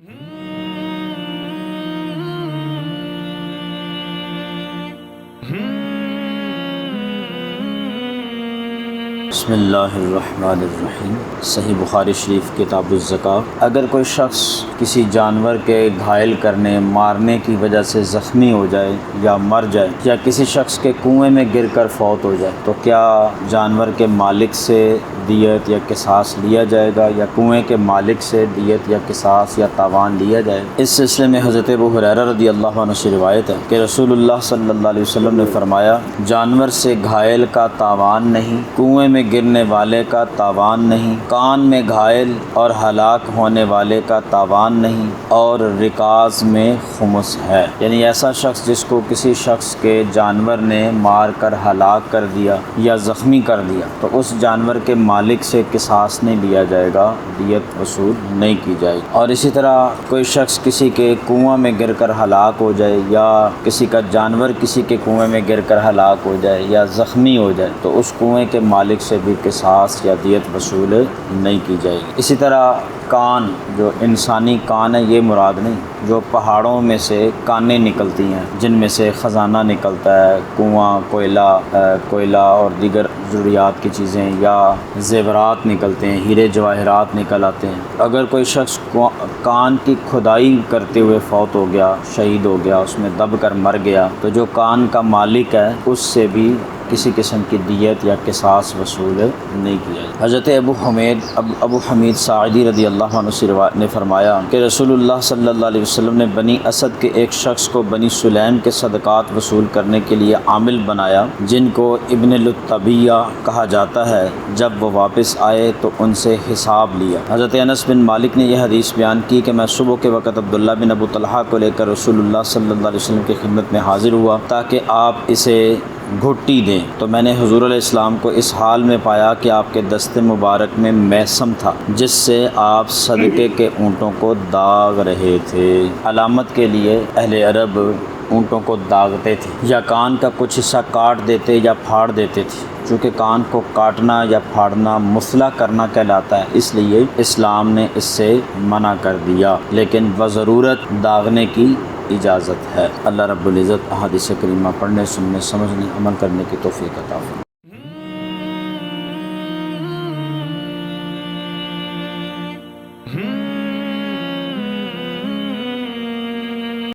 بسم اللہ الرحمن الرحیم۔ صحیح بخاری شریف کتاب الزکوٰۃ۔ اگر کوئی شخص کسی جانور کے گھائل کرنے مارنے کی وجہ سے زخمی ہو جائے یا مر جائے یا کسی شخص کے کنویں میں گر کر فوت ہو جائے تو کیا جانور کے مالک سے دیت یا قصاص لیا جائے گا یا کنویں کے مالک سے دیت یا قصاص یا تاوان لیا جائے گا؟ اس سلسلے میں حضرت ابو ہریرہ رضی اللہ عنہ سے روایت ہے کہ رسول اللہ صلی اللہ علیہ وسلم نے فرمایا، جانور سے گھائل کا تاوان نہیں، کنویں میں گرنے والے کا تاوان نہیں، کان میں گھائل اور ہلاک ہونے والے کا تاوان نہیں، اور رکاز میں خمس ہے۔ یعنی ایسا شخص جس کو کسی شخص کے جانور نے مار کر ہلاک کر دیا یا زخمی کر دیا تو اس جانور کے مالک سے قصاص نہیں لیا جائے گا، دیت وصول نہیں کی جائے گی۔ اور اسی طرح کوئی شخص کسی کے کنواں میں گر کر ہلاک ہو جائے یا کسی کا جانور کسی کے کنویں میں گر کر ہلاک ہو جائے یا زخمی ہو جائے تو اس کنویں کے مالک سے بھی قصاص یا دیت وصول نہیں کی جائے گی۔ اسی طرح کان، جو انسانی کان ہے یہ مراد نہیں، جو پہاڑوں میں سے کانیں نکلتی ہیں جن میں سے خزانہ نکلتا ہے، کنواں، کوئلہ اور دیگر ضروریات کی چیزیں یا زیورات نکلتے ہیں، ہیرے جواہرات نکل آتے ہیں۔ اگر کوئی شخص کان کی کھدائی کرتے ہوئے فوت ہو گیا، شہید ہو گیا، اس میں دب کر مر گیا تو جو کان کا مالک ہے اس سے بھی کسی قسم کی دیت یا قصاص وصول نہیں کیا جائے۔ حضرت ابو حمید ساعدی رضی اللہ عنہ سے نے فرمایا کہ رسول اللہ صلی اللہ علیہ وسلم نے بنی اسد کے ایک شخص کو بنی سلیم کے صدقات وصول کرنے کے لیے عامل بنایا، جن کو ابن لطبیہ کہا جاتا ہے۔ جب وہ واپس آئے تو ان سے حساب لیا۔ حضرت انس بن مالک نے یہ حدیث بیان کی کہ میں صبح کے وقت عبداللہ بن ابو طلحہ کو لے کر رسول اللہ صلی اللہ علیہ وسلم کی خدمت میں حاضر ہوا تاکہ آپ اسے گھٹی دیں، تو میں نے حضور علیہ السلام کو اس حال میں پایا کہ آپ کے دست مبارک میں میسم تھا جس سے آپ صدقے کے اونٹوں کو داغ رہے تھے۔ علامت کے لیے اہل عرب اونٹوں کو داغتے تھے یا کان کا کچھ حصہ کاٹ دیتے یا پھاڑ دیتے تھے۔ چونکہ کان کو کاٹنا یا پھاڑنا مثلہ کرنا کہلاتا ہے، اس لیے اسلام نے اس سے منع کر دیا، لیکن بضرورت داغنے کی اجازت ہے۔ اللہ رب العزت احادیث کریمہ پڑھنے، سننے، سمجھنے، عمل کرنے کی توفیق عطا فرمائے۔